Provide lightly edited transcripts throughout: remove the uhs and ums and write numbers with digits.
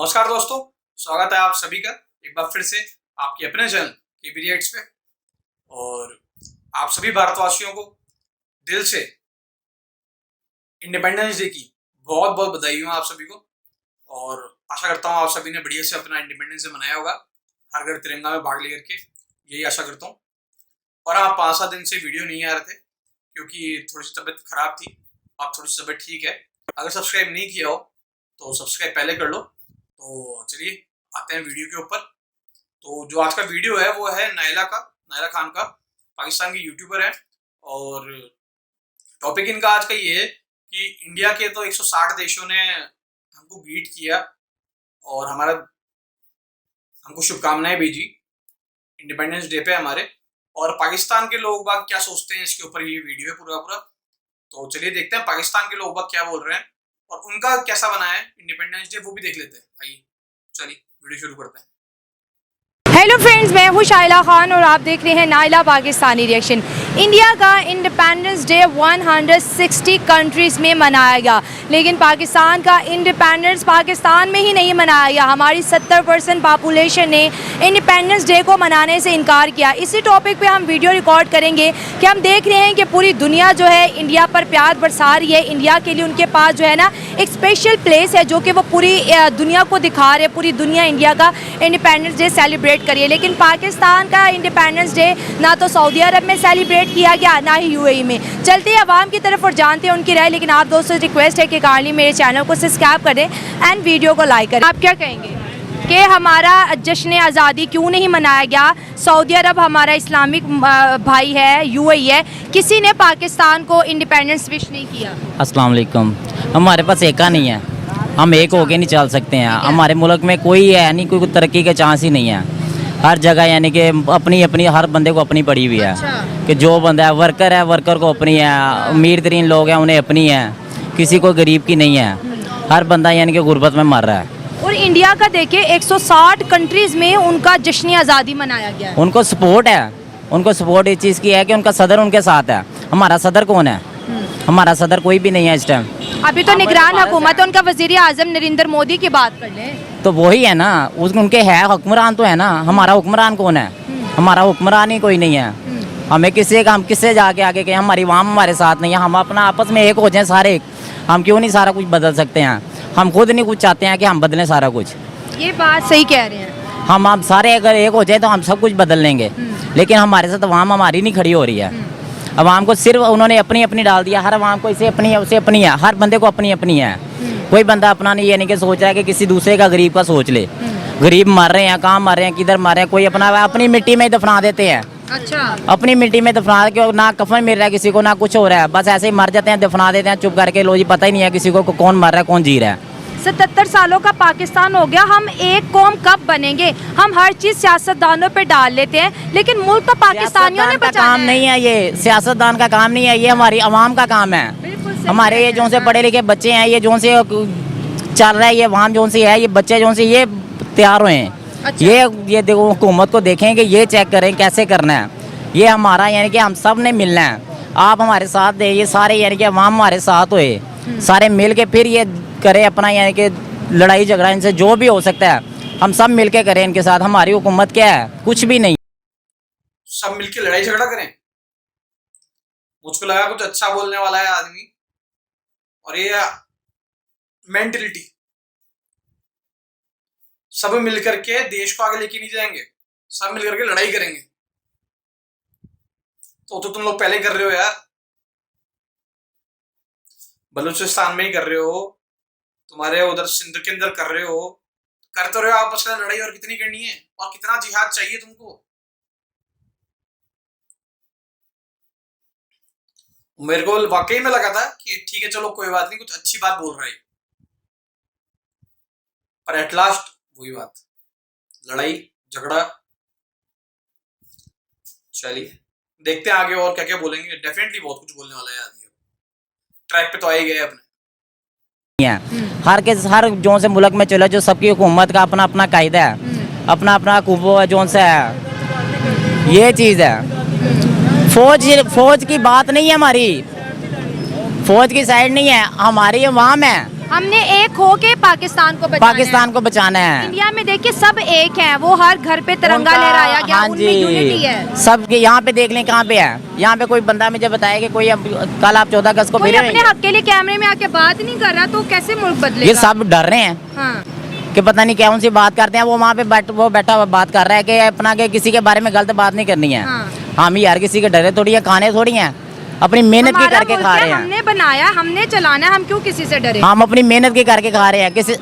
नमस्कार दोस्तों, स्वागत है आप सभी का एक बार फिर से आपके अपने चैनल केबी रिएक्ट्स पे। और आप सभी भारतवासियों को दिल से इंडिपेंडेंस डे की बहुत बहुत बधाई हो आप सभी को। और आशा करता हूँ आप सभी ने बढ़िया से अपना इंडिपेंडेंस डे मनाया होगा, हर घर तिरंगा में भाग लेकर के, यही आशा करता हूँ। और आप 5-7 दिन से वीडियो नहीं आ रहे थे क्योंकि थोड़ी सी तबीयत खराब थी। अब थोड़ी सी तबीयत ठीक है। अगर सब्सक्राइब नहीं किया हो तो सब्सक्राइब पहले कर लो। तो चलिए आते हैं वीडियो के ऊपर। तो जो आज का वीडियो है वो है नायला खान का, पाकिस्तान की यूट्यूबर है। और टॉपिक इनका आज का ये है कि इंडिया के तो 160 देशों ने हमको ग्रीट किया और हमको शुभकामनाएं भेजी इंडिपेंडेंस डे पे हमारे। और पाकिस्तान के लोग बाग क्या सोचते हैं इसके ऊपर ये वीडियो है पूरा। तो चलिए देखते हैं पाकिस्तान के लोग बाग क्या बोल रहे हैं और उनका कैसा बना है इंडिपेंडेंस डे, वो भी देख लेते हैं। आइए चलिए वीडियो शुरू करते हैं। हेलो फ्रेंड्स, मैं हूँ शाइला खान और आप देख रहे हैं नायला पाकिस्तानी रिएक्शन। इंडिया का इंडिपेंडेंस डे 160 कंट्रीज़ में मनाया गया, लेकिन पाकिस्तान का इंडिपेंडेंस पाकिस्तान में ही नहीं मनाया गया। हमारी 70% पॉपुलेशन ने इंडिपेंडेंस डे को मनाने से इनकार किया। इसी टॉपिक पे हम वीडियो रिकॉर्ड करेंगे कि हम देख रहे हैं कि पूरी दुनिया जो है इंडिया पर प्यार बरसा रही है। इंडिया के लिए उनके पास जो है ना एक स्पेशल प्लेस है जो कि वो पूरी दुनिया को दिखा रहे हैं। पूरी दुनिया इंडिया का इंडिपेंडेंस डे सेलिब्रेट करिए, लेकिन पाकिस्तान का इंडिपेंडेंस डे ना तो सऊदी अरब में सेलिब्रेट किया गया ना ही यूएई में। चलते हैं अवाम की तरफ और जानते हैं उनकी राय। लेकिन आप दोस्तों से रिक्वेस्ट है कि काइंडली मेरे चैनल को सब्सक्राइब करें एंड वीडियो को लाइक करें। आप क्या कहेंगे कि हमारा जश्न आज़ादी क्यों नहीं मनाया गया? सऊदी अरब हमारा इस्लामिक भाई है, यूएई है, किसी ने पाकिस्तान को इंडिपेंडेंस विश नहीं किया। अस्सलाम वालेकुम। हमारे पास एका नहीं है, हम एक होके नहीं चल सकते हैं। हमारे मुल्क में कोई है नहीं, कोई तरक्की के चांस ही नहीं है। हर जगह यानी कि अपनी अपनी हर बंदे को अपनी पड़ी हुई है। कि जो बंदा है वर्कर को अपनी है, अमीर तरीन लोग हैं उन्हें अपनी है, किसी को गरीब की नहीं है। हर बंदा यानी कि गुर्बत में मर रहा है। और इंडिया का देखिए 160 कंट्रीज़ में उनका जश्न आज़ादी मनाया गया है। उनको सपोर्ट है, उनको सपोर्ट इस चीज़ की है कि उनका सदर उनके साथ है। हमारा सदर कौन है? हमारा सदर कोई भी नहीं है इस टाइम। अभी तो निगरान हुकूमत है, उनका वज़ीर आज़म नरेंद्र मोदी की बात कर लें तो वही है ना, उनके है हुक्मरान तो है ना। हमारा हुक्मरान कौन है? हमारा हुक्मरान ही कोई नहीं है। हम किससे जाके आगे के? हमारी आवाम हमारे साथ नहीं है। हम अपना आपस में एक हो जाएं सारे। हम क्यों नहीं सारा कुछ बदल सकते हैं? हम खुद नहीं कुछ चाहते हैं कि हम बदलें सारा कुछ। ये बात सही कह रहे हैं। हम आप सारे अगर एक हो जाए तो हम सब कुछ बदल लेंगे, लेकिन हमारे साथ अवाम हमारी नहीं खड़ी हो रही है। अवाम को सिर्फ उन्होंने अपनी अपनी डाल दिया। हर अवाम को इसे अपनी है उसे अपनी है, हर बंदे को अपनी अपनी है। कोई बंदा अपना नहीं, ये नहीं कि सोच रहा है कि किसी दूसरे का गरीब का सोच ले। गरीब मर रहे हैं, कहाँ मर रहे हैं, किधर मर रहे हैं, कोई अपनी मिट्टी में ही दफना देते हैं। अच्छा, अपनी मिट्टी में दफना के ना कफन मिल रहा है किसी को, ना कुछ हो रहा है, बस ऐसे ही मर जाते हैं, दफना देते हैं चुप करके। लो जी, पता ही नहीं है किसी को कौन मर रहा है कौन जी रहा है। 77 सालों का पाकिस्तान हो गया, हम एक कौम कब बनेंगे? हम हर चीज सियासतदानों पे डाल लेते हैं, लेकिन मुल्क तो पाकिस्तानियों ने बचाना काम नहीं है। ये सियासतदान का काम नहीं है, ये हमारी अवाम का काम है। हमारे ये जो से पढ़े लिखे बच्चे हैं, ये जो से चल रहा है, ये अवाम जो से है, ये बच्चे जो से ये तैयार हुए हैं। अच्छा। ये देखो, हुकूमत को देखें कि ये चेक करें कैसे करना है। ये हमारा यानी कि हम सब ने मिलना है। आप हमारे साथ दे, ये सारे यानी कि अवाम हमारे साथ हुए, सारे मिल के फिर ये करे अपना यानी कि लड़ाई झगड़ा इनसे जो भी हो सकता है हम सब मिलके करें इनके साथ। हमारी हुकूमत क्या है? कुछ भी नहीं। सब मिलके लड़ाई झगड़ा करें? मुझको लगा कुछ अच्छा बोलने वाला है आदमी, और ये मेंटलिटी सब मिलकर के देश को आगे लेके नहीं जाएंगे, सब मिलकर के लड़ाई करेंगे। तो तुम लोग पहले कर रहे हो यार, बलूचिस्तान में ही कर रहे हो, तुम्हारे उधर सिंध के अंदर कर रहे हो, करते रहे हो आपस में लड़ाई। और कितनी करनी है और कितना जिहाद चाहिए तुमको? मेरे को वाकई में लगा था कि ठीक है चलो कोई बात नहीं, कुछ अच्छी बात बोल रहा है, पर एट लास्ट वही बात, लड़ाई झगड़ा। चलिए देखते हैं आगे और क्या क्या बोलेंगे। डेफिनेटली बहुत कुछ बोलने वाला है आदमी, ट्रैक पे तो आ ही गए अपने। हर जो से मुल्क में चले, जो सबकी हुकूमत का अपना अपना कायदा है, अपना अपना जो से है, ये चीज़ है। फौज की बात नहीं है हमारी, फौज की साइड नहीं है, हमारी अवाम है। हमने एक हो के पाकिस्तान को बचाना पाकिस्तान को बचाना है। इंडिया में देखिए सब एक हैं, वो हर घर पे तिरंगा लहराया गया, हाँ उनमें यूनिटी है। सब यहाँ पे देख लें कहाँ पे है, यहाँ पे कोई बंदा मुझे बताया कि कोई अब कल आप 14 अगस्त को कोई फिर अपने हक के लिए कैमरे में आके बात नहीं कर रहा, तो कैसे मुल्क बदलेगा? ये सब डर रहे हैं हाँ। कि पता नहीं क्या उनसे बात करते हैं। वो वहाँ पे बैठा हुआ बात कर रहा है कि अपना के किसी के बारे में गलत बात नहीं करनी है। हाँ। हम ही यार किसी के डरे थोड़ी है, खाने थोड़ी हैं, अपनी मेहनत की हमारा करके मुल्क खा है, रहे हैं। हमने बनाया, हमने चलाना है, हम क्यों किसी से डरे? हम अपनी मेहनत की करके खा रहे हैं। किसी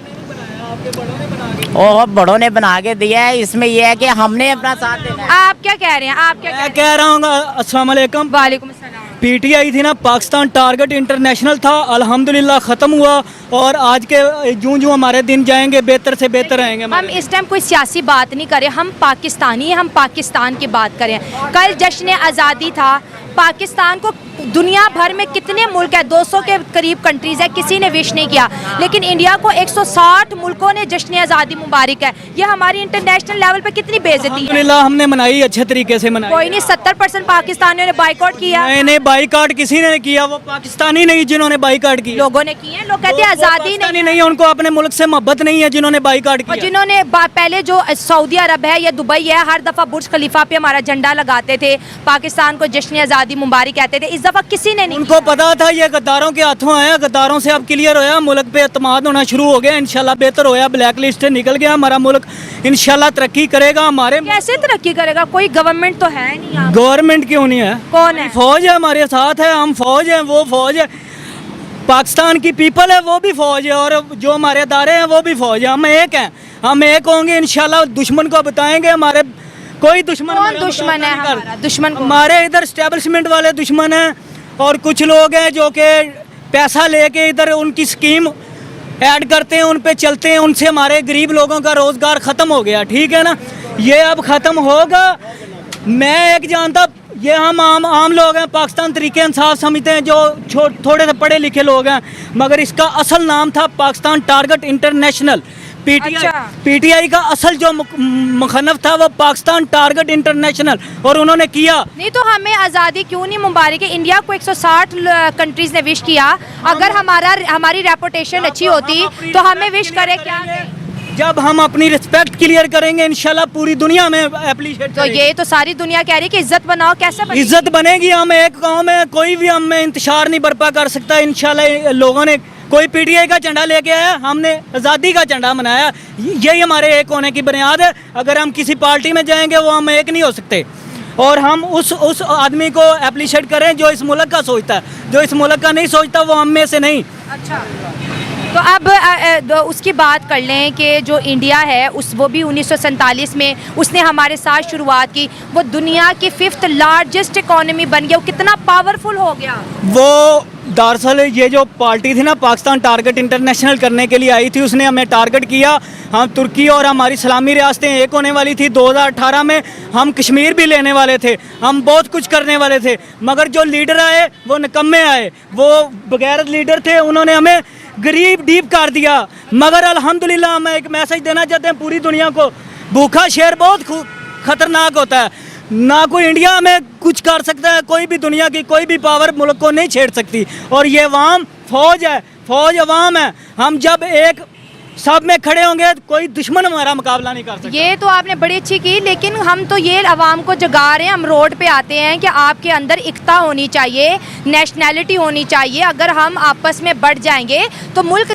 और बड़ों ने बना के दिया है, इसमें यह है कि हमने अपना साथ देना है। आप क्या कह रहे हैं? आप क्या मैं कह रहा हूँ अस्सलाम वालेकुम। वालेकुम अस्सलाम। पीटीआई थी ना, पाकिस्तान टारगेट इंटरनेशनल था, अल्हम्दुलिल्लाह ख़त्म हुआ और आज के जूं हमारे दिन जाएंगे बेहतर से बेहतर रहेंगे। हम इस टाइम कोई सियासी बात नहीं करें, हम पाकिस्तानी हैं, हम पाकिस्तान की बात करें। कल जश्न आज़ादी था, पाकिस्तान को दुनिया भर में कितने मुल्क है, 200 के करीब कंट्रीज है, किसी ने विश नहीं किया, लेकिन इंडिया को 160 मुल्कों ने जश्न आज़ादी मुबारक है। ये हमारी इंटरनेशनल लेवल पे कितनी बेइज्जती है। अल्हम्दुलिल्लाह हमने मनाई, अच्छे तरीके से मनाई। कोई नहीं, 70% पाकिस्तानियों ने बाइकआउट किया। नहीं, बाईकाट किसी ने किया, वो पाकिस्तानी नहीं जिन्होंने बाईकाट किया। लोगों ने किए हैं, लोग कहते हैं आज़ादी नहीं, उनको अपने मुल्क से मोहब्बत नहीं है जिन्होंने बाईकाट और किया। जिन्होंने पहले जो सऊदी अरब है या दुबई है, हर दफ़ा बुर्ज खलीफा पे हमारा झंडा लगाते थे, पाकिस्तान को जश्न आज़ादी मुबारक कहते थे, इस दफ़ा किसी ने नहीं। उनको पता था ये गद्दारों के हाथों आया, गद्दारों से अब क्लियर होया, मुल्क पे एतमाद होना शुरू हो गया, इंशाल्लाह बेहतर होया, ब्लैक लिस्ट से निकल गया हमारा मुल्क, इंशाल्लाह तरक्की करेगा। हमारे कैसे तरक्की करेगा? कोई गवर्नमेंट तो है नहीं यहाँ। गवर्नमेंट क्यों नहीं है? कौन है? फौज है हमारे साथ है, हम फौज हैं, वो फौज है, पाकिस्तान की पीपल है, वो भी फौज है, और जो हमारे अदारे हैं वो भी फौज है। हम एक हैं, हम एक होंगे इंशाल्लाह। दुश्मन को बताएंगे हमारे कोई दुश्मन। कौन दुश्मन है हमारा? दुश्मन कौन? हमारे इधर एस्टेब्लिशमेंट वाले दुश्मन हैं, और कुछ लोग हैं जो कि पैसा लेके इधर उनकी स्कीम ऐड करते हैं, उन पे चलते हैं, उनसे हमारे गरीब लोगों का रोज़गार ख़त्म हो गया। ठीक है ना, ये अब ख़त्म होगा। मैं एक जानता, ये हम आम लोग हैं, पाकिस्तान तरीके इंसाफ समझते हैं, जो थोड़े से पढ़े लिखे लोग हैं, मगर इसका असल नाम था पाकिस्तान टारगेट इंटरनेशनल। पीटीआई का असल जो मुखन्नफ था वो पाकिस्तान टारगेट इंटरनेशनल, और उन्होंने किया नहीं। तो हमें आज़ादी क्यों नहीं मुबारक है? इंडिया को 160 कंट्रीज ने विश किया, अगर हमारी रेपुटेशन अच्छी होती तो हमें विश करे क्या? जब हम अपनी रिस्पेक्ट क्लियर करेंगे इंशाल्लाह पूरी दुनिया में एप्रिशिएट तो ये तो सारी दुनिया कह रही है कि इज्जत बनाओ, कैसे बनेगी? इज्जत बनेगी। हम एक गांव में कोई भी हमें इंतशार नहीं बर्पा कर सकता इंशाल्लाह। लोगों ने कोई पीटीआई का झंडा लेके आया, हमने आज़ादी का झंडा मनाया, यही हमारे एक होने की बुनियाद है। अगर हम किसी पार्टी में जाएंगे वो हम एक नहीं हो सकते, और हम उस आदमी को एप्रिशिएट करें जो इस मुल्क का सोचता है। जो इस मुल्क का नहीं सोचता वो हम में से नहीं। अच्छा, तो अब उसकी बात कर लें कि जो इंडिया है वो भी 1947 में उसने हमारे साथ शुरुआत की, वो दुनिया की 5th लार्जेस्ट इकोनॉमी बन गया, वो कितना पावरफुल हो गया। वो दरअसल ये जो पार्टी थी ना, पाकिस्तान टारगेट इंटरनेशनल करने के लिए आई थी, उसने हमें टारगेट किया। हम तुर्की और हमारी इस्लामी रियासतें एक होने वाली थी। 2018 में हम कश्मीर भी लेने वाले थे, हम बहुत कुछ करने वाले थे, मगर जो लीडर आए वो निकम्मे आए, वो बगैर लीडर थे, उन्होंने हमें गरीब डीप कर दिया। मगर अल्हम्दुलिल्लाह हम एक मैसेज देना चाहते हैं पूरी दुनिया को, भूखा शेर बहुत खतरनाक होता है। ना कोई इंडिया में कुछ कर सकता है, कोई भी दुनिया की कोई भी पावर मुल्क को नहीं छेड़ सकती, और ये अवाम फौज है, फौज अवाम है। हम जब एक सब में खड़े होंगे कोई दुश्मन हमारा मुकाबला नहीं कर सकता। ये तो आपने बड़ी अच्छी की, लेकिन हम तो ये आवाम को जगा रहे हैं, हम रोड पे आते हैं कि आपके अंदर एकता होनी चाहिए, नेशनैलिटी होनी चाहिए। अगर हम आपस में बढ़ जाएंगे तो मुल्क,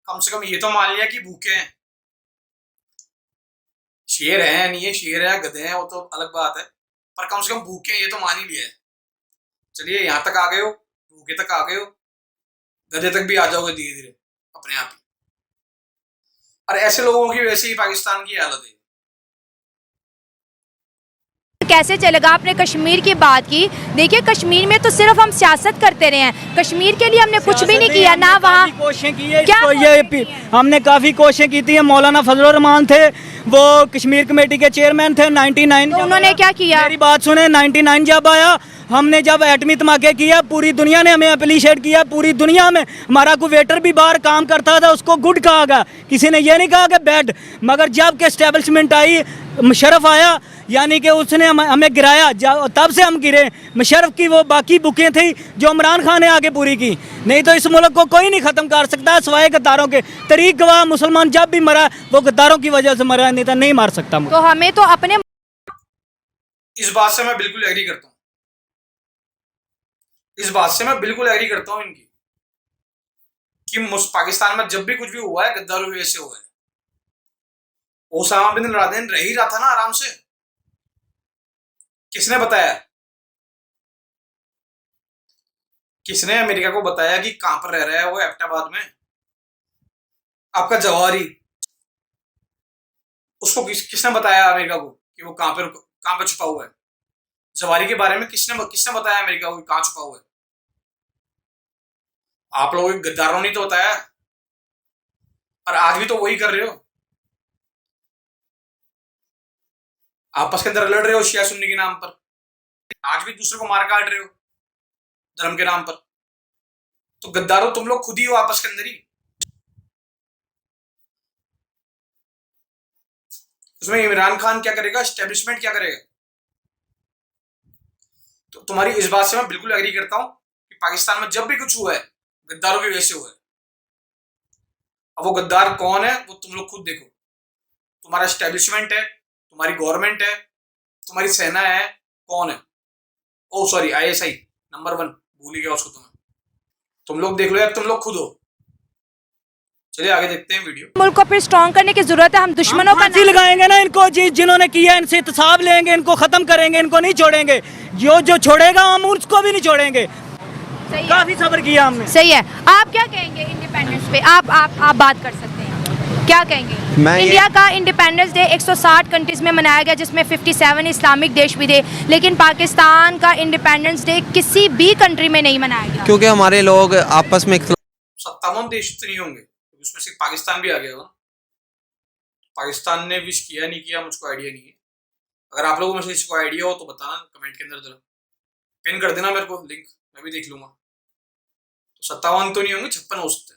कम से कम ये तो मान लिया कि भूखे हैं। शेर हैं नहीं, ये शेर है गधे हैं वो तो अलग बात है, पर कम से कम भूखे हैं ये तो मान ही लिया है। चलिए यहाँ तक आ गए हो, भूखे तक आ गए हो, गधे तक भी आ जाओगे धीरे धीरे अपने आप ही। और ऐसे लोगों की वैसे ही पाकिस्तान की हालत है। कैसे चलेगा? आपने कश्मीर की बात की, देखिए कश्मीर में तो सिर्फ हम सियासत करते रहे हैं, कश्मीर के लिए हमने कुछ भी नहीं किया ना। वहाँ कोशिशें की है, क्या हमने काफ़ी कोशिशें की थी। मौलाना फजलुर रहमान थे, वो कश्मीर कमेटी के चेयरमैन थे 99। तो उन्होंने क्या किया? मेरी बात सुने, 99 जब आया, हमने जब एटमी धमाके किया, पूरी दुनिया ने हमें अप्रिशिएट किया। पूरी दुनिया में हमारा कोई वेटर भी बाहर काम करता था, उसको गुड कहा गया, किसी ने ये नहीं कहा कि बैड। मगर जब के एस्टेब्लिशमेंट आई, मुशर्रफ आया यानी कि उसने हमें गिराया, तब से हम गिरे। मुशर्रफ की वो बाकी बुकें थी जो इमरान खान ने आगे पूरी की, नहीं तो इस मुल्क को कोई नहीं ख़त्म कर सकता सिवाय गद्दारों के। तरीक गवाह मुसलमान जब भी मरा वो गद्दारों की वजह से मरा, नहीं तो नहीं मार सकता। तो हमें तो अपने इस बात से मैं बिल्कुल एग्री करता हूँ, इस बात से मैं बिल्कुल एग्री करता हूँ इनकी कि पाकिस्तान में जब भी कुछ भी हुआ है गद्दारों की वजह से हुआ है। ओसामा बिन लादेन रह ही रहा था ना आराम से, किसने बताया? किसने अमेरिका को बताया कि कहां पर रह रहा है वो? एबटाबाद में आपका जवाहरी, उसको किसने बताया अमेरिका को कि वो कहां पर छुपा हुआ है? जवाहरी के बारे में किसने बताया अमेरिका को कहां छुपा हुआ है? आप लोगों के गद्दारों ने तो बताया, और आज भी तो वही कर रहे हो। आपस के अंदर लड़ रहे हो शिया सुन्नी के नाम पर, आज भी दूसरे को मार काट रहे हो धर्म के नाम पर। तो गद्दारों तुम लोग खुद ही हो आपस के अंदर ही। उसमें इमरान खान क्या करेगा, एस्टेब्लिशमेंट क्या करेगा? तो तुम्हारी इस बात से मैं बिल्कुल एग्री करता हूं कि पाकिस्तान में जब भी कुछ हुआ है गद्दारों की वजह से हुआ है। अब वो गद्दार कौन है वो तुम लोग खुद देखो। तुम्हारा एस्टेब्लिशमेंट है, तुम्हारी गवर्नमेंट है, तुम्हारी सेना है, कौन है? ओ सॉरी, ISI नंबर 1, भूल ही गया उसको। तुम लोग देख लो या तुम लोग खुद हो। चलिए आगे देखते हैं वीडियो। मुल्क को फिर स्ट्रॉन्ग करने की जरूरत है। हम दुश्मनों का फांसी लगाएंगे ना इनको, जिन्होंने किया इनसे इंतसाब लेंगे, इनको खत्म करेंगे, इनको नहीं छोड़ेंगे। जो छोड़ेगा हम उसको भी नहीं छोड़ेंगे। काफी सब्र किया हमने। सही है। आप क्या कहेंगे इंडिपेंडेंस पे? आप बात कर सकते हैं, क्या कहेंगे? इंडिया का इंडिपेंडेंस डे 160 कंट्रीज में मनाया गया, जिसमें 57 इस्लामिक देश भी थे, लेकिन पाकिस्तान का इंडिपेंडेंस डे किसी भी कंट्री में नहीं मनाया गया क्योंकि हमारे लोग आपस में 57 देश तो नहीं होंगे, उसमें से पाकिस्तान भी आ गया होगा। पाकिस्तान ने विश किया नहीं किया मुझको आइडिया नहीं है। अगर आप लोगों में से किसी को आइडिया हो तो बताना कमेंट के अंदर, जरा पिन कर देना मेरे को लिंक, मैं भी देख लूंगा। तो 57 तो नहीं होंगे, 56 हो सकते हैं।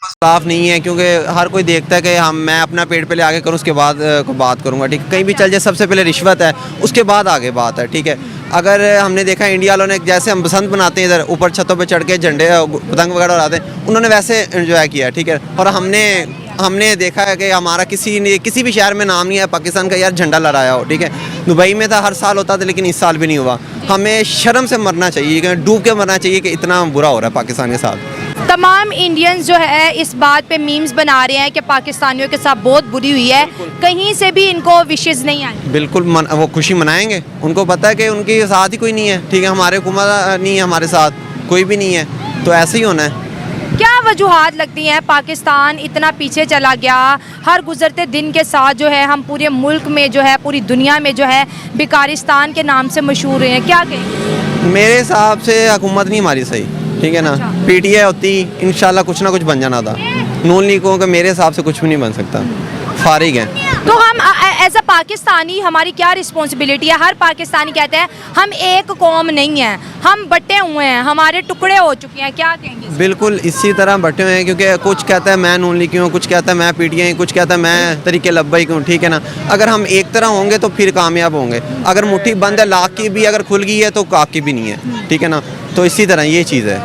साफ नहीं है क्योंकि हर कोई देखता है कि मैं अपना पेट पहले आगे करूँ उसके बाद को बात करूँगा, ठीक है। कहीं भी चल जाए सबसे पहले रिश्वत है, उसके बाद आगे बात है, ठीक है। अगर हमने देखा इंडिया वालों ने जैसे हम बसंत बनाते हैं इधर ऊपर छतों पे चढ़ के झंडे पतंग वगैरह उड़ाते हैं, उन्होंने वैसे एंजॉय किया, ठीक है। और हमने देखा है कि हमारा किसी भी शहर में नाम नहीं है पाकिस्तान का यार झंडा लहराया हो, ठीक है। दुबई में था, हर साल होता था, लेकिन इस साल भी नहीं हुआ। हमें शर्म से मरना चाहिए, डूब के मरना चाहिए कि इतना बुरा हो रहा है पाकिस्तान के साथ। तमाम इंडियंस जो है इस बात पे मीम्स बना रहे हैं कि पाकिस्तानियों के साथ बहुत बुरी हुई है, कहीं से भी इनको विशेष नहीं आई। बिल्कुल वो खुशी मनाएंगे, उनको पता है कि उनके साथ ही कोई नहीं है, ठीक है। हमारे हुकूमत नहीं है, हमारे साथ कोई भी नहीं है, तो ऐसे ही होना है। क्या वजूहात लगती हैं पाकिस्तान इतना पीछे चला गया? हर गुजरते दिन के साथ जो है हम पूरे मुल्क में जो है, पूरी दुनिया में जो है बेकारिस्तान के नाम से मशहूर हैं, क्या कहेंगे? मेरे हिसाब से हुकूमत नहीं हमारी सही, ठीक है ना। PTI होती इंशाल्लाह कुछ ना कुछ बन जाना था। नून लीगों का मेरे हिसाब से कुछ भी नहीं बन सकता, फारिग है। तो हम एज अ पाकिस्तानी हमारी क्या रिस्पॉन्सिबिलिटी है? हर पाकिस्तानी कहते हैं हम एक कौम नहीं है, हम बटे हुए हैं, हमारे टुकड़े हो चुके हैं, क्या कहेंगे? बिल्कुल इसी तरह बटे हुए हैं, क्योंकि कुछ कहता है मैं नून लीग की हूँ, कुछ कहता है मैं PTI, कुछ कहता है मैं तरीके लब्बैक हूँ, ठीक है ना। अगर हम एक तरह होंगे तो फिर कामयाब होंगे। अगर मुट्ठी बंद है, लाख की भी अगर खुल गई है तो काक की भी नहीं है, ठीक है ना। तो इसी तरह ये चीज़ है।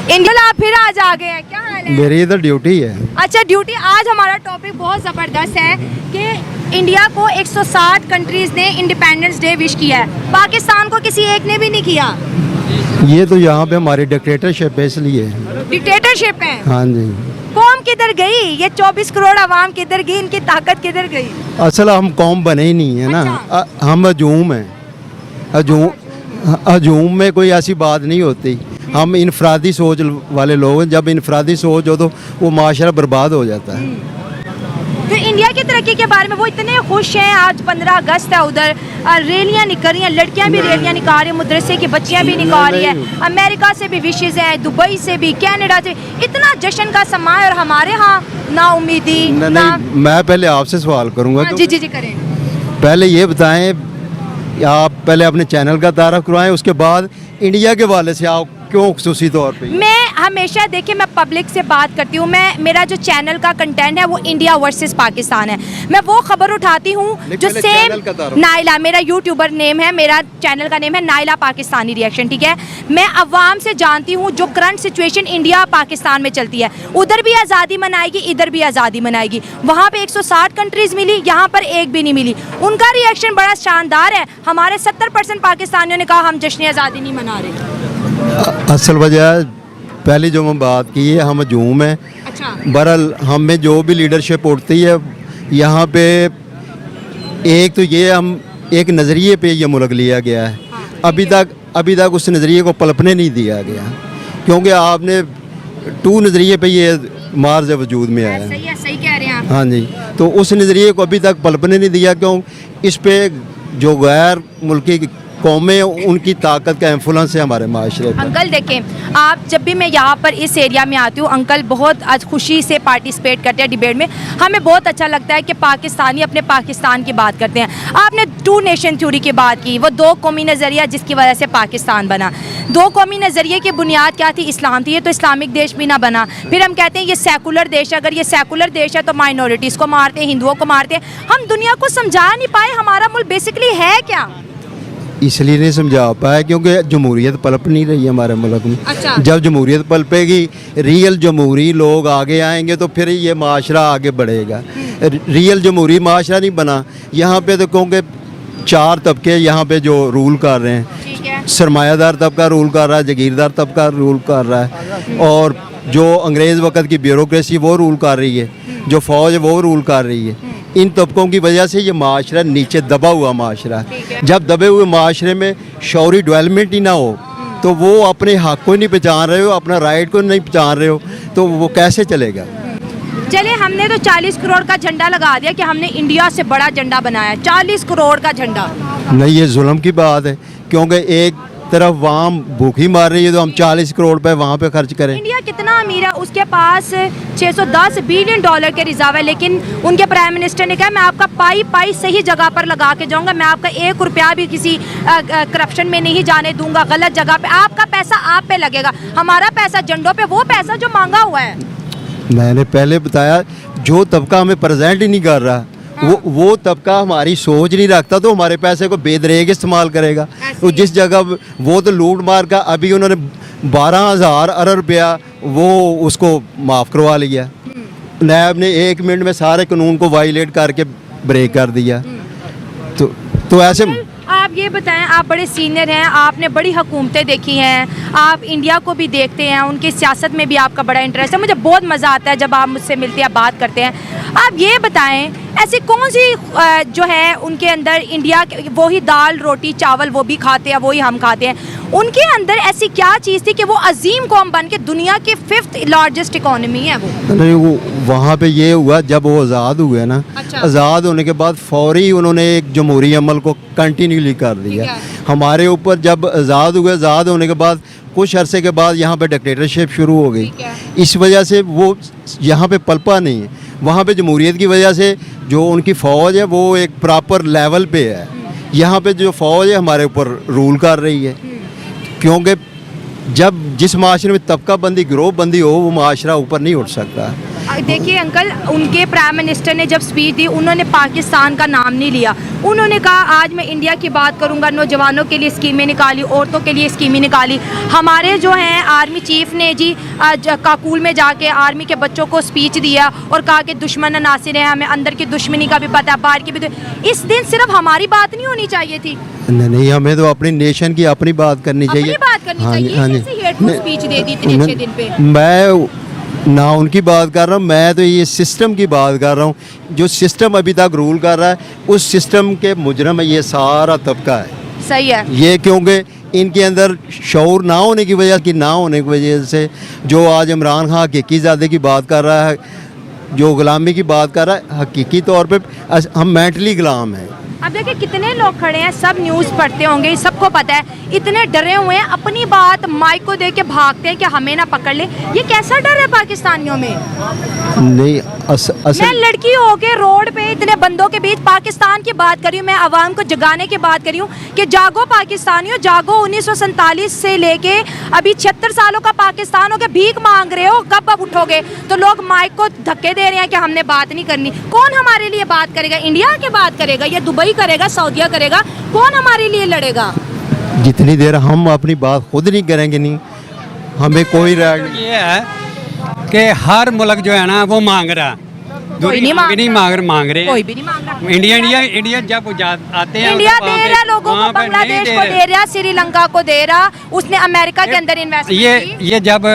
इंडिया आप फिर आज आ गए हैं, क्या हाल है? मेरी इधर ड्यूटी है। अच्छा ड्यूटी। आज हमारा टॉपिक बहुत ज़बरदस्त है कि इंडिया को 160 कंट्रीज़ ने इंडिपेंडेंस डे विश किया है, पाकिस्तान को किसी एक ने भी नहीं किया। ये तो यहाँ पे हमारी डिक्टेटरशिप है, इसलिए डिक्टेटरशिप है। हाँ जी। कौम किधर गई? ये 24 करोड़ आवाम किधर गई? इनकी ताकत किधर गई? असल हम कौम बने ही नहीं है ना। अच्छा। हम हजूम हैं। हजूम में कोई ऐसी बात नहीं होती। हम इनफरादी सोच वाले लोग हैं। जब इनफरादी सोच हो तो वो माशरा बर्बाद हो जाता है। तो इंडिया की तरक्की के बारे में वो इतने खुश हैं। आज 15 अगस्त है, उधर रैलियां निकल रही हैं, लड़कियां भी रैलियां निकाल रही हैं, मदरसे की बच्चियां भी निकाल रही हैं, अमेरिका से भी विशेज़ हैं, दुबई से भी, कनाडा से, इतना जश्न का समा है। और हमारे यहाँ ना उम्मीदी ना। मैं पहले आपसे सवाल करूँगा। जी जी जी करें। पहले ये बताएं, आप पहले अपने चैनल का तारफ़ करवाएं, उसके बाद इंडिया के वाले से आप क्यों खुसूसी तौर पे? मैं हमेशा देखिए मैं पब्लिक से बात करती हूँ, मैं मेरा जो चैनल का कंटेंट है वो इंडिया वर्सेस पाकिस्तान है। मैं वो खबर उठाती हूँ जो सेम नाइला, मेरा यूट्यूबर नेम है, मेरा चैनल का नेम है नाइला पाकिस्तानी रिएक्शन, ठीक है। मैं अवाम से जानती हूँ जो करंट सिचुएशन इंडिया पाकिस्तान में चलती है, उधर भी आज़ादी मनाएगी, इधर भी आज़ादी मनाएगी। वहाँ पे 160 कंट्रीज़ मिली, यहाँ पर एक भी नहीं मिली। उनका रिएक्शन बड़ा शानदार है। हमारे 70% पाकिस्तानियों ने कहा हम जश्न आज़ादी नहीं मना रहे। असल वजह पहले जो हम बात की है, हम हजूम है। अच्छा, बहरहाल हमें जो भी लीडरशिप उठती है यहाँ पे, एक तो ये हम एक नज़रिए पे ये मुल्क लिया गया है। अभी तक उस नज़रिए को पलपने नहीं दिया गया, क्योंकि आपने 2 नज़रिए पे ये मार्ज वजूद में आया है। सही है, सही कह रहे हैं आप। हाँ जी, तो उस नज़रिए को अभी तक पलपने नहीं दिया, क्यों इस पे जो गैर मुल्की कौमें, उनकी ताकत का इन्फ्लुएंस है हमारे माशरे पर। अंकल देखें, आप जब भी मैं यहाँ पर इस एरिया में आती हूँ, अंकल बहुत आज खुशी से पार्टिसिपेट करते हैं डिबेट में। हमें बहुत अच्छा लगता है कि पाकिस्तानी अपने पाकिस्तान की बात करते हैं। आपने 2 नेशन थ्योरी की बात की, वो 2 कौमी नज़रिया जिसकी वजह से पाकिस्तान बना। 2 कौमी नज़रिए की बुनियाद क्या थी? इस्लाम थी। ये तो इस्लामिक देश भी ना बना। फिर हम कहते हैं ये सेकुलर देश है। अगर ये सेकुलर देश है तो माइनॉरिटीज़ को मारते हैं, हिंदुओं को मारते हैं। हम दुनिया को समझा नहीं पाए हमारा मुल्क बेसिकली है क्या। इसलिए नहीं समझा पाया क्योंकि जमहूरियत पलप नहीं रही है हमारे मुल्क में। अच्छा। जब जमहूरियत पलपेगी, रियल जमहूरी लोग आगे आएंगे तो फिर ये माशरा आगे बढ़ेगा। रियल जमहूरी माशरा नहीं बना। यहाँ पे तो क्योंकि 4 तबके यहाँ पे जो रूल कर रहे हैं, ठीक है। सरमायादार तबका रूल कर रहा है, जागीरदार तबका रूल कर रहा है, और जो अंग्रेज़ वक़्त की ब्यूरोक्रेसी वो रूल कर रही है, जो फ़ौज है वो रूल कर रही है। इन तबकों की वजह से ये माशरा नीचे दबा हुआ माशरा है। जब दबे हुए माशरे में शौरी डेवलपमेंट ही ना हो तो वो अपने हक़ को नहीं पहचान रहे हो, अपना राइट को नहीं पहचान रहे हो, तो वो कैसे चलेगा। चले, हमने तो 40 करोड़ का झंडा लगा दिया कि हमने इंडिया से बड़ा झंडा बनाया। 40 करोड़ का झंडा नहीं, ये जुल्म की बात है, क्योंकि एक तरफ वहाँ भूखी मार रही है तो हम 40 करोड़ रुपए वहाँ पे खर्च करें। इंडिया कितना अमीर है, उसके पास 610 बिलियन डॉलर के रिजर्व है, लेकिन उनके प्राइम मिनिस्टर ने कहा मैं आपका पाई सही जगह पर लगा के जाऊंगा, मैं आपका 1 रुपया भी किसी करप्शन में नहीं जाने दूंगा, गलत जगह पे। आपका पैसा आप पे लगेगा, हमारा पैसा झंडों पे, वो पैसा जो मांगा हुआ है। मैंने पहले बताया, जो तबका हमें प्रेजेंट ही नहीं कर रहा, वो तबका हमारी सोच नहीं रखता तो हमारे पैसे को बेदरेग इस्तेमाल करेगा। तो जिस जगह वो तो लूट मार का, अभी उन्होंने 12,000 अरब रुपया वो उसको माफ़ करवा लिया। नैब ने 1 मिनट में सारे कानून को वायलेट करके ब्रेक कर दिया। तो ऐसे आप ये बताएं, आप बड़े सीनियर हैं, आपने बड़ी हुकूमतें देखी हैं, आप इंडिया को भी देखते हैं, उनकी सियासत में भी आपका बड़ा इंटरेस्ट है। मुझे बहुत मज़ा आता है जब आप मुझसे मिलते हैं, बात करते हैं। आप ये बताएं, ऐसी कौन सी जो है उनके अंदर, इंडिया वही दाल रोटी चावल वो भी खाते हैं, वही हम खाते हैं, उनके अंदर ऐसी क्या चीज़ थी कि वो अजीम कौम बन के दुनिया की 5th लार्जेस्ट इकोनॉमी है वो? नहीं, वो वहाँ पे ये हुआ जब वो आज़ाद हुए ना। अच्छा। आज़ाद होने के बाद फौरी उन्होंने एक जमहूरी अमल को कंटिन्यूली कर दिया। हमारे ऊपर जब आज़ाद हुए, आज़ाद होने के बाद कुछ अरसे के बाद यहाँ पे डिक्टेटरशिप शुरू हो गई। इस वजह से वो यहाँ पे पलपा नहीं है। वहाँ पे जमहूरियत की वजह से जो उनकी फ़ौज है वो एक प्रॉपर लेवल पे है। यहाँ पे जो फ़ौज है हमारे ऊपर रूल कर रही है, क्योंकि जब जिस माशरे में तबका बंदी, गिरोह बंदी हो, वो माशरा ऊपर नहीं उठ सकता। देखिए अंकल, उनके प्राइम मिनिस्टर ने जब स्पीच दी, उन्होंने पाकिस्तान का नाम नहीं लिया। उन्होंने कहा आज मैं इंडिया की बात करूंगा, नौजवानों के लिए स्कीमें निकाली, औरतों के लिए स्कीमें निकाली। हमारे जो हैं आर्मी चीफ ने जी आज काकुल में जाके आर्मी के बच्चों को स्पीच दिया और कहा कि दुश्मन नासिर है, हमें अंदर की दुश्मनी का भी पता है, बाहर की भी। इस दिन सिर्फ हमारी बात नहीं होनी चाहिए थी। नहीं, हमें तो अपनी नेशन की अपनी बात करनी चाहिए। अपनी बात करनी चाहिए। हाँ जी, कैसी हेटफुल स्पीच दे दी इतने अच्छे दिन पे। मैं ना उनकी बात कर रहा हूँ, मैं तो ये सिस्टम की बात कर रहा हूँ। जो सिस्टम अभी तक रूल कर रहा है, उस सिस्टम के मुजरम ये सारा तबका है। सही है। ये क्योंकि इनके अंदर शऊर ना होने की वजह से जो आज इमरान खान हकीकी ज़ादे की बात कर रहा है, जो गुलामी की बात कर रहा है, हकीकी तौर पे हम मेंटली गुलाम हैं। अब देखिए कितने लोग खड़े हैं, सब न्यूज़ पढ़ते होंगे, सबको पता है, इतने डरे हुए हैं, अपनी बात माइक को दे के भागते हैं कि हमें ना पकड़ ले। ये कैसा डर है पाकिस्तानियों में? नहीं मैं लड़की होके रोड पे इतने बंदों के बीच पाकिस्तान की बात करी हूँ, मैं आवाम को जगाने की बात करी हूँ कि जागो पाकिस्तानियों, जागो। 1947 से लेके अभी 76 सालों का पाकिस्तान हो गया, भीख मांग रहे हो, कब अब उठोगे? तो लोग माइक को धक्के दे रहे हैं कि हमने बात नहीं करनी। कौन हमारे लिए बात करेगा? इंडिया के बात करेगा या दुबई करेगा, सऊदीया करेगा? कौन हमारे लिए लड़ेगा? जितनी देर हम अपनी बात खुद नहीं करेंगे, नहीं हमें कोई राइट। ये है कि हर मुल्क जो है ना वो मांग रहा, कोई नहीं मांग रहे कोई भी नहीं मांग रहा। इंडिया जब आते हैं इंडिया दे रहा लोगों को, बांग्लादेश को दे रहा, श्रीलंका को दे रहा, उसने अमेरिका के अंदर इन्वेस्टमेंट की। ये जब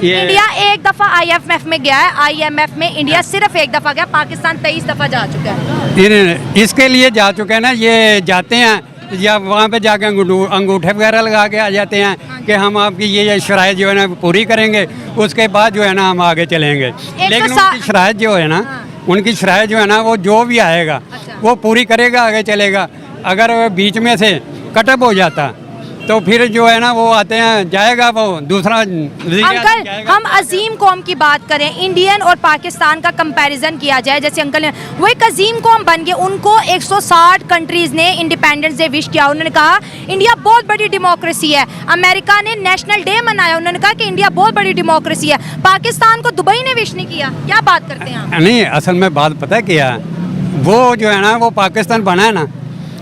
ये इंडिया एक दफा IMF में गया है, IMF में इंडिया सिर्फ एक दफा गया, पाकिस्तान 23 दफा जा चुका है। इसके लिए जा चुके हैं ना, ये जाते हैं या वहाँ पे जाके अंगूठे वगैरह लगा के आ जाते हैं कि हम आपकी ये शराइत जो है ना पूरी करेंगे, उसके बाद जो है ना हम आगे चलेंगे। लेकिन उनकी शराइत जो है ना, उनकी शराइत जो है ना, वो जो भी आएगा वो पूरी करेगा, आगे चलेगा। अगर बीच में से कटअप हो जाता तो फिर जो है ना वो आते हैं, जाएगा वो दूसरा। अंकल, हम अजीम कौम की बात करें, इंडियन और पाकिस्तान का कंपैरिजन किया जाए, जैसे अंकल ने वो एक अजीम कौम बन गए, उनको 160 कंट्रीज ने इंडिपेंडेंस डे विश किया। उन्होंने कहा इंडिया बहुत बड़ी डेमोक्रेसी है। अमेरिका ने नेशनल डे मनाया, उन्होंने कहा कि इंडिया बहुत बड़ी डेमोक्रेसी है। पाकिस्तान को दुबई ने विश नहीं किया। क्या बात करते हैं आप? नहीं, असल में बात पता है क्या है, वो जो है ना वो पाकिस्तान बना है ना,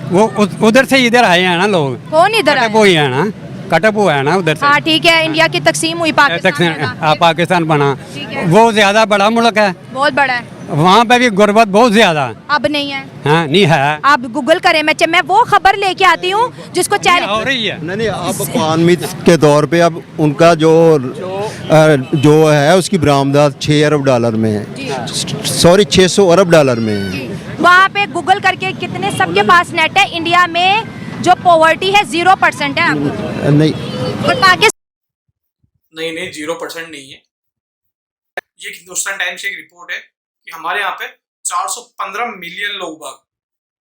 वो उधर से इधर आए हैं ना लोग। कौन इधर आया? वो ही है ना, कटअप हुआ है ना उधर से। हाँ ठीक है, इंडिया की तकसीम हुई, पाकिस्तान बना, वो ज्यादा बड़ा मुल्क है, बहुत बड़ा है, वहाँ पे भी गुर्बत बहुत ज्यादा। अब नहीं है। हाँ नहीं है, आप गूगल करें, मैं वो खबर लेके आती हूँ जिसको हो चैलेंज। रही है। नहीं अब पानमी के तौर पे अब उनका जो है उसकी बरामदात 6 अरब डॉलर में है, सॉरी 600 अरब डॉलर में है। वहाँ पे गूगल करके कितने सबके पास नेट है। इंडिया में जो पॉवर्टी है 0% है नहीं और पाकिस्तान नहीं 0% नहीं है। ये हिंदुस्तान टाइम्स की एक रिपोर्ट है कि हमारे यहाँ पे 415 मिलियन लोग बाग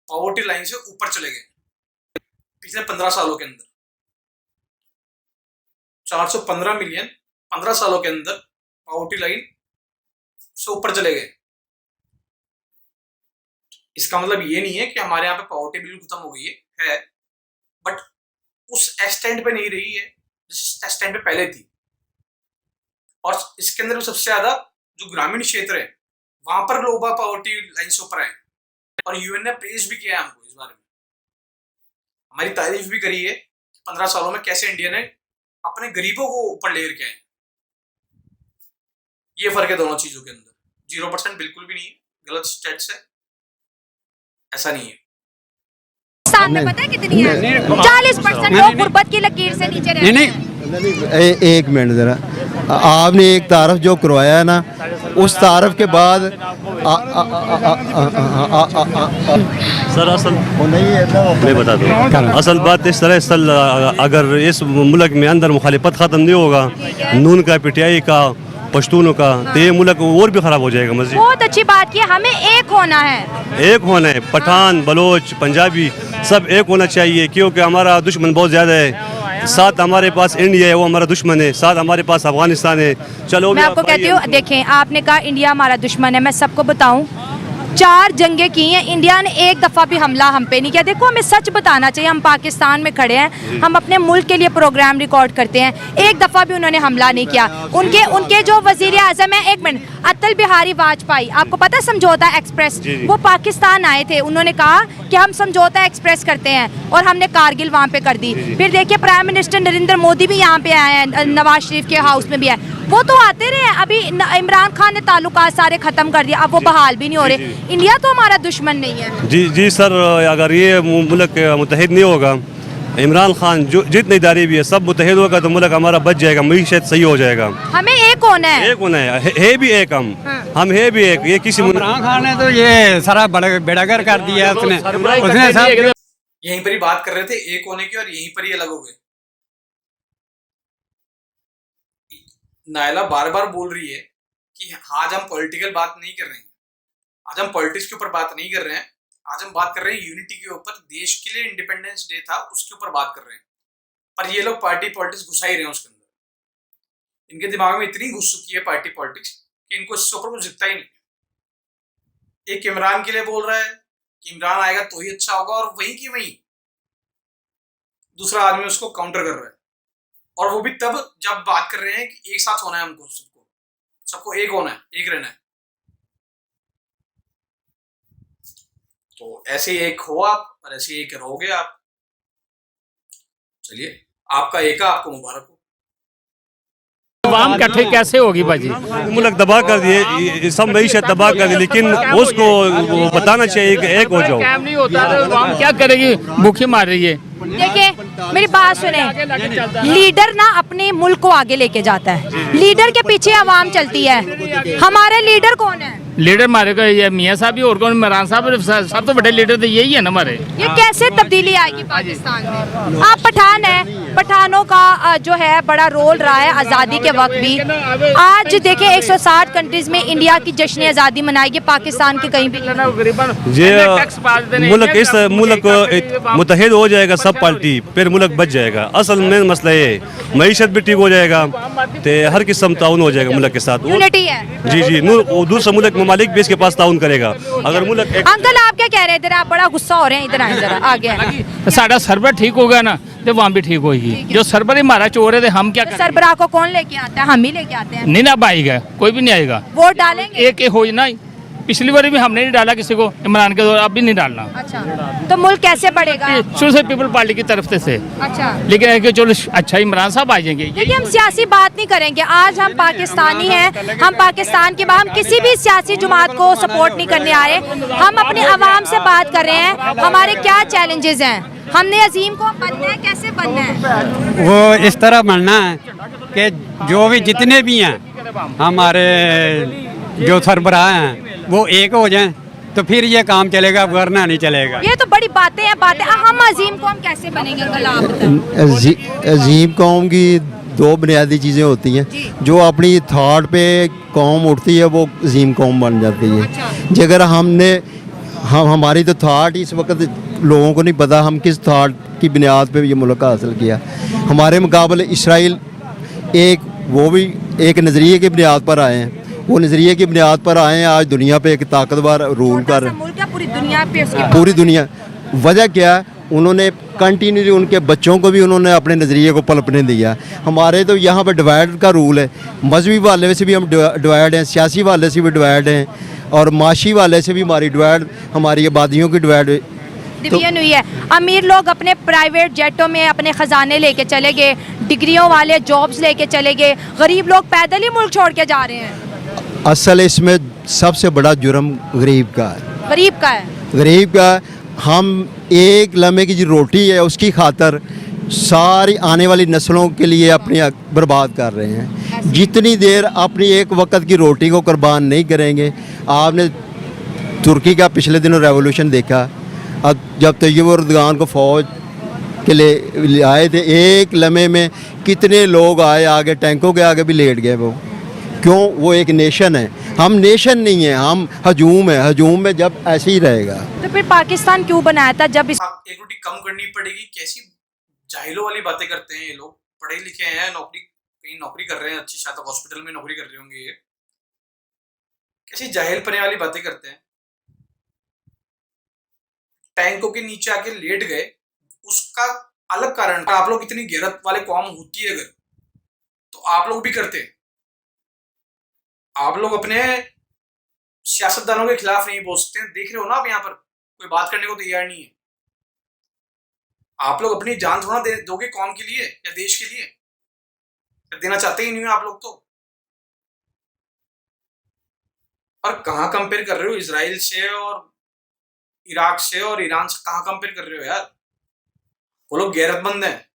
पॉवर्टी लाइन से ऊपर चले गए पिछले 15 सालों के अंदर। 415 मिलियन 15 सालों के अंदर पॉवर्टी लाइन से ऊपर चले गए। इसका मतलब ये नहीं है कि हमारे यहाँ पे पॉवर्टी बिल्कुल खत्म हो गई है, बट उस एक्सटेंट पे नहीं रही है जिस एक्सटेंट पे पहले थी। और इसके अंदर सबसे ज्यादा जो ग्रामीण क्षेत्र है वहां पर लोग पॉवर्टी लाइन से ऊपर आए, और यूएन ने प्रेज भी किया है हमको इस बारे में, हमारी तारीफ भी करी है 15 सालों में कैसे इंडिया ने अपने गरीबों को ऊपर लेकर के आए। ये फर्क है दोनों चीजों के अंदर। 0% बिल्कुल भी नहीं है, गलत स्टेट्स है, ऐसा नहीं है। पाकिस्तान में पता है कितनी है? 40% लोग गुर्बत की लकीर से नीचे रहते हैं। एक मिनट ज़रा, आपने एक तारफ जो करवाया है ना, उस तारफ के बाद सर असल मैं बता दूँ, असल बात इस तरह, अगर इस मुल्क में अंदर मुखालिफत ख़त्म नहीं होगा, नून का, PTI का, पश्तूनों का, तो ये मुल्क और भी ख़राब हो जाएगा। मज़ीद बहुत अच्छी बात की, हमें एक होना है, एक होना है। पठान, बलोच, पंजाबी सब एक होना चाहिए, क्योंकि हमारा दुश्मन बहुत ज़्यादा है। साथ हमारे पास इंडिया है, वो हमारा दुश्मन है, साथ हमारे पास अफगानिस्तान है। चलो मैं आपको कहती हूँ, देखें आपने कहा इंडिया हमारा दुश्मन है, मैं सबको बताऊं 4 जंगें की हैं, इंडिया ने एक दफ़ा भी हमला हम पे नहीं किया। देखो हमें सच बताना चाहिए, हम पाकिस्तान में खड़े हैं, हम अपने मुल्क के लिए प्रोग्राम रिकॉर्ड करते हैं, एक दफ़ा भी उन्होंने हमला नहीं किया। उनके जो वज़ीर आज़म है, एक मिनट, अटल बिहारी वाजपेयी, आपको पता है समझौता एक्सप्रेस, वो पाकिस्तान आए थे, उन्होंने कहा कि हम समझौता एक्सप्रेस करते हैं, और हमने कारगिल वहाँ पे कर दी। फिर देखिए प्राइम मिनिस्टर नरेंद्र मोदी भी यहाँ पे आए हैं, नवाज शरीफ के हाउस में भी आए, वो तो आते रहे। अभी इमरान खान ने ताल्लुकात सारे ख़त्म कर दिया, अब वो बहाल भी नहीं हो रहे। इंडिया तो हमारा दुश्मन नहीं है। जी सर, अगर ये मुल्क मुतहिद नहीं होगा, इमरान खान जो जितनी इदारे भी है सब मुतहिद होगा, तो मुल्क हमारा बच जाएगा, मीशत सही हो जाएगा। हमें एक होना है, एक होना है भी एक, हम है भी एक। ये किसी इमरान खान ने तो ये सारा बेड़ागर कर दिया है, उसने सब यहीं पर ही बात कर रहे थे एक होने की, और यहीं पर ही अलग हो गए। नायला बार बार बोल रही है कि आज हम पॉलिटिकल बात नहीं कर रहे हैं, आज हम पॉलिटिक्स के ऊपर बात नहीं कर रहे हैं, आज हम बात कर रहे हैं यूनिटी के ऊपर, देश के लिए इंडिपेंडेंस डे था उसके ऊपर बात कर रहे हैं। पर ये लोग पार्टी पॉलिटिक्स घुसा ही रहे हैं उसके अंदर। इनके दिमाग में इतनी घुस चुकी है पार्टी पॉलिटिक्स कि इनको इसके ऊपर कुछ दिखता ही नहीं। एक इमरान के लिए बोल रहा है कि इमरान आएगा तो ही अच्छा होगा, और वहीं की वहीं दूसरा आदमी उसको काउंटर कर रहा है। और वो भी तब जब बात कर रहे हैं कि एक साथ होना है, हमको सबको एक होना है, एक रहना है। तो ऐसे ही एक हो आप और ऐसे ही एक रहोगे आप। चलिए, आपका एका आपको मुबारक हो। आवाम इकट्ठे कैसे होगी भाजी? मुल्क तबाह कर दिए, सब मीशत तबाह कर दी, लेकिन उसको वो बताना चाहिए कि एक हो जाओ। काम नहीं होता तो आवाम क्या करेगी? भूखी मार रही है। देखिए मेरी बात सुने, लीडर ना अपने मुल्क को आगे लेके जाता है, लीडर के पीछे आवाम चलती है। हमारे लीडर कौन है? लीडर हमारे को ये मियाँ साहब ही, और कौन? इमरान साहब। सब तो बड़े लीडर तो यही है ना हमारे। ये कैसे तब्दीली आएगी पाकिस्तान में? आप पठान हैं, पठानों का जो है बड़ा रोल रहा है आज़ादी के वक्त भी। आज देखिए 160 कंट्रीज में इंडिया की जश्न आज़ादी मनाएगी, पाकिस्तान के कहीं भी ये मुल्क मुतहिद हो जाएगा सब पार्टी, फिर मुल्क बच जाएगा। असल में मसला ये है, मीशत भी ठीक हो जाएगा, तो हर किस्म ताउन हो जाएगा मुल्क के साथ। यूनिटी है। जी, दूसरा मुल्क ममालिक भी इसके पास ताउन करेगा। अगर मुल्क अंकल आप क्या कह रहे हैं? इधर आप बड़ा गुस्सा हो रहे हैं, इधर आए जरा आगे। साडा सरबर ठीक होगा ना तो वहाँ भी ठीक होगी। जो सरबर ही हमारा चोर है तो हम क्या करें? सरबराह को कौन लेके आता है? हम ही लेके आते हैं। नहीं ना आएगा, कोई भी नहीं आएगा। वोट डालेंगे? एक हो ना, पिछली बार भी हमने नहीं डाला किसी को, इमरान के दौर अब भी नहीं डालना। अच्छा, तो मुल्क कैसे बढ़ेगा? शुरू से पीपल पार्टी की तरफ से। अच्छा, लेकिन है कि चलो अच्छा इमरान साहब आ जाएंगे। देखिए हम सियासी बात नहीं करेंगे। आज हम पाकिस्तानी हैं, हम पाकिस्तान के बाद हम किसी भी सियासी जमात को सपोर्ट नहीं करने आ रहे। हम अपनी आवाम से बात कर रहे हैं, हमारे क्या चैलेंजेस हैं। हमने अजीम को बनना है, कैसे बनना है? वो इस तरह बनना है कि जो भी जितने भी हैं हमारे जो सरबराह हैं वो एक हो जाएं, तो फिर ये काम चलेगा, वरना नहीं चलेगा। ये तो बड़ी बातें हैं, बातें। हम अजीम कौम कैसे बनेंगे अंकल आप बताएं। अजीम कौम की दो बुनियादी चीज़ें होती हैं। जो अपनी थॉट पे कौम उठती है वो अजीम कौम बन जाती है। अगर हमारी तो थॉट इस वक्त लोगों को नहीं पता हम किस थॉट की बुनियाद पे ये मुल्क हासिल किया। हमारे मुकाबले इसराइल वो भी एक नज़रिए की बुनियाद पर आए हैं। वो नज़रिए की बुनियाद पर आए हैं, आज दुनिया पे एक ताकतवर रूल कर पूरी दुनिया पे पूरी दुनिया। वजह क्या है? उन्होंने कंटिन्यूली उनके बच्चों को भी उन्होंने अपने नज़रिए को पलपने दिया। हमारे तो यहाँ पे डिवाइड का रूल है। मजहबी वाले से भी हम डिवाइड हैं, सियासी वाले से भी डिवाइड हैं, और माशी वाले से भी हमारी डिवाइड, हमारी आबादियों की डिवाइड डिवीजन हुई है। अमीर लोग अपने प्राइवेट जेटों में अपने खजाने लेके चले गए, डिग्रियों वाले जॉब्स लेके चले गए, गरीब लोग पैदल ही मुल्क छोड़ के जा रहे हैं। असल इसमें सबसे बड़ा जुर्म गरीब का है। गरीब का हम एक लम्हे की जो रोटी है उसकी खातर सारी आने वाली नस्लों के लिए अपनी बर्बाद कर रहे हैं। जितनी देर अपनी एक वक्त की रोटी को कुर्बान नहीं करेंगे। आपने तुर्की का पिछले दिनों रेवोल्यूशन देखा। अब जब तैयब एर्दोगान को फ़ौज के लिए आए थे, एक लम्हे में कितने लोग आए आगे, टैंकों के आगे भी लेट गए। वो क्यों? वो एक नेशन है, हम नेशन नहीं है, हम हजूम है। हजूम में जब ऐसे ही रहेगा तो फिर पाकिस्तान क्यों बनाया था? जब एक रोटी कम करनी पड़ेगी। कैसी जाहिलों वाली बातें करते हैं ये लोग। पढ़े लिखे हैं, कहीं नौकरी कर रहे हैं, अच्छी शायद हॉस्पिटल में नौकरी कर रहे होंगे। ये कैसी जाहिल पने वाली बातें करते हैं। टैंकों के नीचे आके लेट गए, उसका अलग कारण। आप लोग इतनी गैरत वाले कौम होती है अगर, तो आप लोग भी करते। आप लोग अपने सियासतदानों के खिलाफ नहीं बोल सकते। देख रहे हो ना आप, यहाँ पर कोई बात करने को तैयार नहीं है। आप लोग अपनी जान थोड़ा दोगे कौम के लिए या देश के लिए? देना चाहते ही नहीं हो आप लोग तो। और कहाँ कंपेयर कर रहे हो इजराइल से और इराक से और ईरान से? कहाँ कंपेयर कर रहे हो यार? वो लोग गैरतमंद हैं।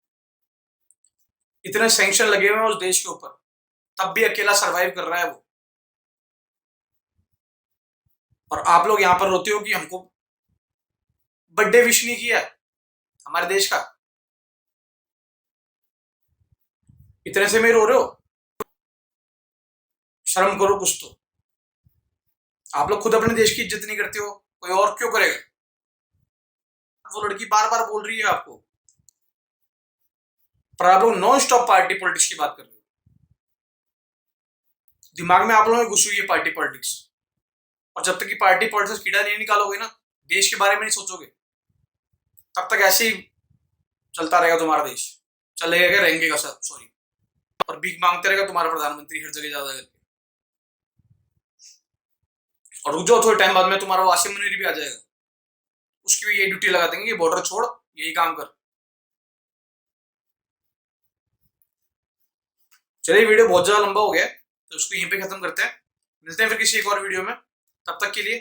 इतने सैंक्शन लगे हुए हैं उस देश के ऊपर, तब भी अकेला सरवाइव कर रहा है वो। और आप लोग यहां पर रोते हो कि हमको बर्थडे विश नहीं किया हमारे देश का। इतने से में रो रहे हो? शर्म करो कुछ तो। आप लोग खुद अपने देश की इज्जत नहीं करते हो, कोई और क्यों करेगा? वो लड़की बार बार बोल रही है आपको, पर आप लोग नॉन स्टॉप पार्टी पॉलिटिक्स की बात कर रहे हो। दिमाग में आप लोगों में घुस हुई है पार्टी पॉलिटिक्स, और जब तक कि पार्टी पॉलिटिक्स कीड़ा नहीं निकालोगे ना, देश के बारे में नहीं सोचोगे, तब तक ऐसे ही चलता रहेगा तुम्हारा देश। चलेगा क्या, रहेंगे का सर, सॉरी, और भीख मांगते रहेगा तुम्हारा प्रधानमंत्री हर जगह ज्यादा करके। और रुक जाओ, थोड़े टाइम बाद में तुम्हारा वासिम मुनीर भी आ जाएगा, उसकी भी यही ड्यूटी लगा देंगे कि बॉर्डर छोड़, यही काम कर। चलिए, वीडियो बहुत ज्यादा लंबा हो गया तो उसको यहीं पे खत्म करते हैं। मिलते हैं फिर किसी एक और वीडियो में, तब तक के लिए